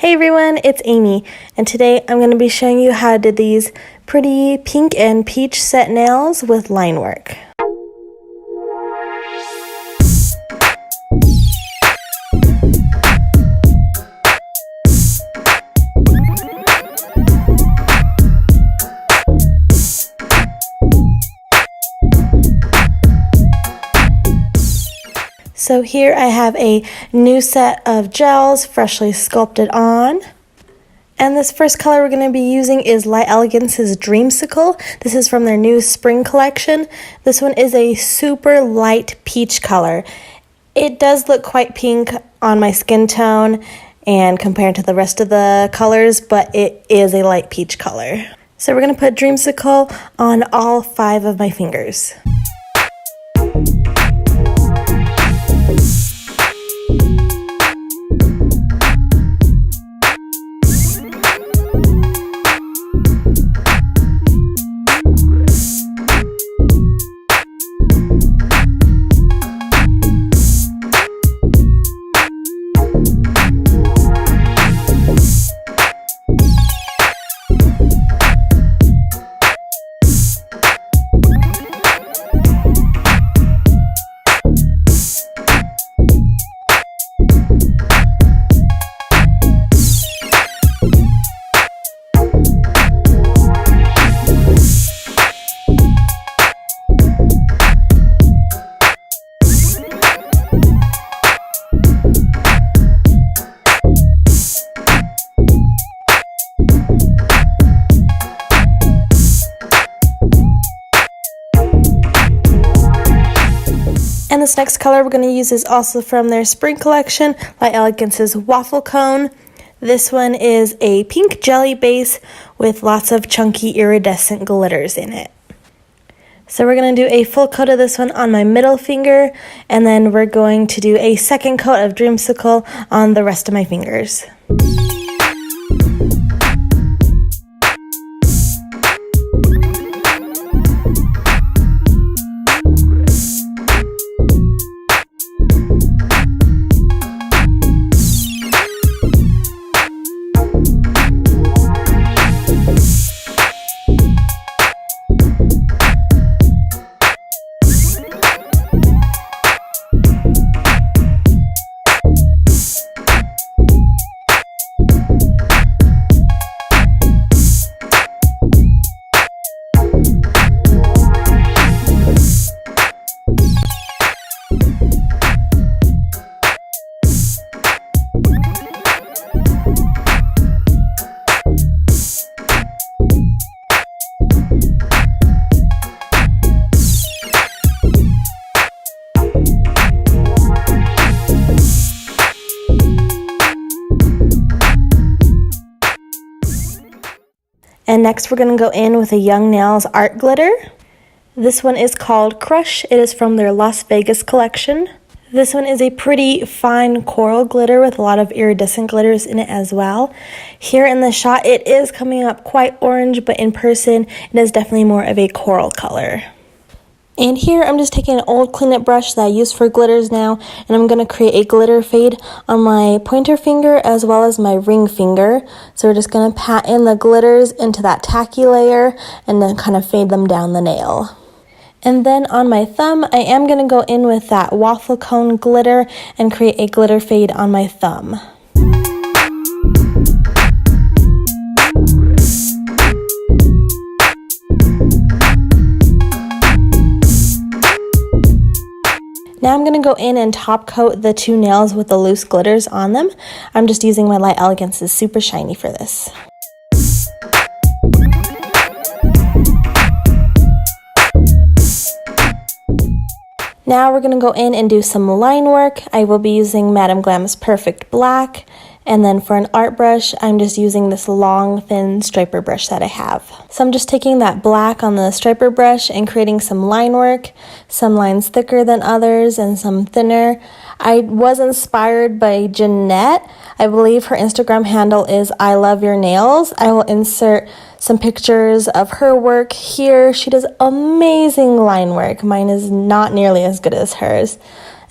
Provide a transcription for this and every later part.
Hey everyone, it's Amy, and today I'm going to be showing you how I did these pretty pink and peach set nails with line work. So here I have a new set of gels freshly sculpted on. And this first color we're going to be using is Light Elegance's Dreamsicle. This is from their new spring collection. This one is a super light peach color. It does look quite pink on my skin tone and compared to the rest of the colors, but it is a light peach color. So we're going to put Dreamsicle on all 5 of my fingers. And this next color we're going to use is also from their spring collection, Light Elegance's Waffle Cone. This one is a pink jelly base with lots of chunky iridescent glitters in it. So we're going to do a full coat of this one on my middle finger, and then we're going to do a second coat of Dreamsicle on the rest of my fingers. And next we're going to go in with a Young Nails art glitter. This one is called Crush. It is from their Las Vegas collection. This one is a pretty fine coral glitter with a lot of iridescent glitters in it as well. Here in the shot it is coming up quite orange, but in person it is definitely more of a coral color. And here I'm just taking an old cleanup brush that I use for glitters now, and I'm going to create a glitter fade on my pointer finger as well as my ring finger. So we're just going to pat in the glitters into that tacky layer and then kind of fade them down the nail. And then on my thumb, I am going to go in with that waffle cone glitter and create a glitter fade on my thumb. Now I'm going to go in and top coat the 2 nails with the loose glitters on them. I'm just using my Light Elegance's Super Shiny for this. Now we're going to go in and do some line work. I will be using Madame Glam's Perfect Black. And then for an art brush, I'm just using this long, thin striper brush that I have. So I'm just taking that black on the striper brush and creating some line work, some lines thicker than others and some thinner. I was inspired by Jeanette. I believe her Instagram handle is I Love Your Nails. I will insert some pictures of her work here. She does amazing line work. Mine is not nearly as good as hers.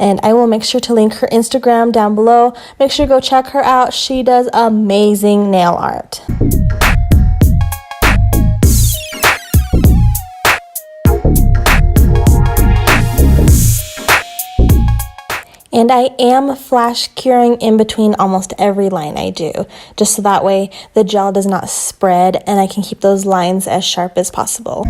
And I will make sure to link her Instagram down below. Make sure to go check her out. She does amazing nail art. And I am flash curing in between almost every line I do, just so that way the gel does not spread and I can keep those lines as sharp as possible.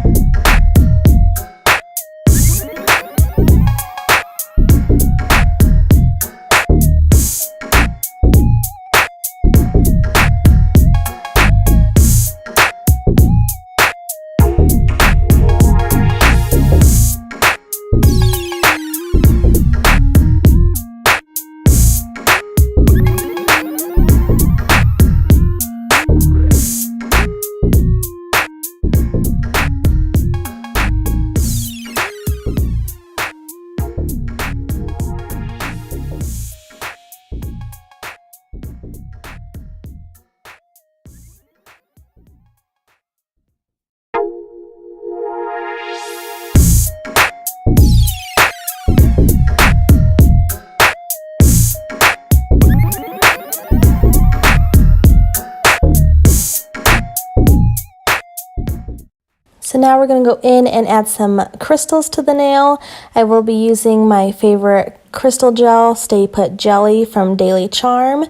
So now we're going to go in and add some crystals to the nail. I will be using my favorite crystal gel, Stay Put Jelly from Daily Charm.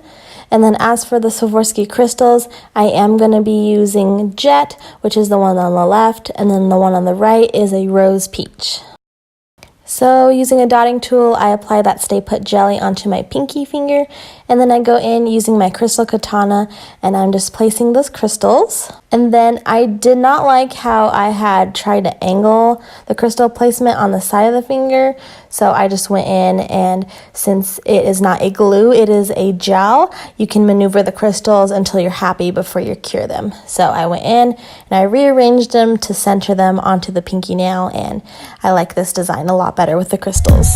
And then as for the Swarovski crystals, I am going to be using Jet, which is the one on the left, and then the one on the right is a Rose Peach. So using a dotting tool, I apply that Stay Put Jelly onto my pinky finger, and then I go in using my crystal katana and I'm just placing those crystals. And then I did not like how I had tried to angle the crystal placement on the side of the finger, so I just went in, and since it is not a glue, it is a gel, you can maneuver the crystals until you're happy before you cure them. So I went in and I rearranged them to center them onto the pinky nail, and I like this design a lot better with the crystals.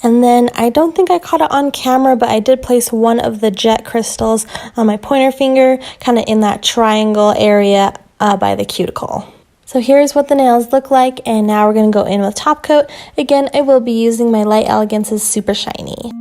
And then I don't think I caught it on camera, but I did place one of the Jet crystals on my pointer finger, kind of in that triangle area by the cuticle. So here's what the nails look like, and now we're going to go in with top coat. Again, I will be using my Light Elegance's Super Shiny.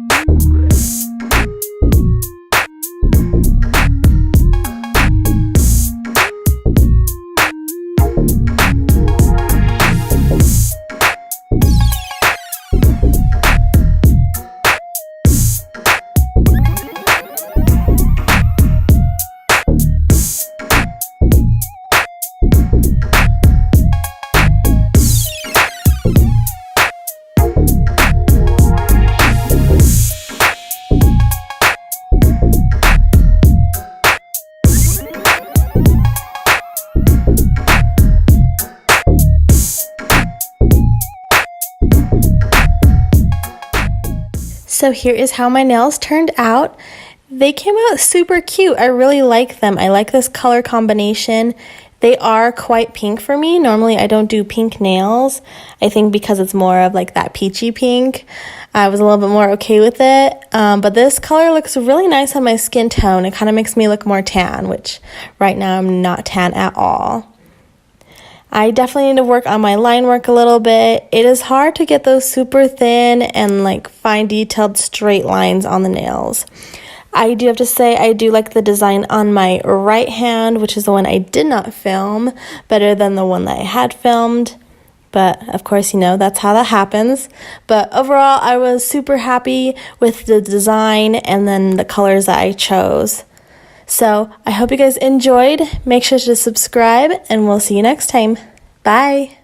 So here is how my nails turned out. They came out super cute. I really like them. I like this color combination. They are quite pink for me. Normally I don't do pink nails. I think because it's more of like that peachy pink, I was a little bit more okay with it. But this color looks really nice on my skin tone. It kind of makes me look more tan, which right now I'm not tan at all. I definitely need to work on my line work a little bit. It is hard to get those super thin and like fine detailed straight lines on the nails. I do have to say I do like the design on my right hand, which is the one I did not film, better than the one that I had filmed. But of course, you know, that's how that happens. But overall, I was super happy with the design and then the colors that I chose. So I hope you guys enjoyed. Make sure to subscribe and we'll see you next time. Bye.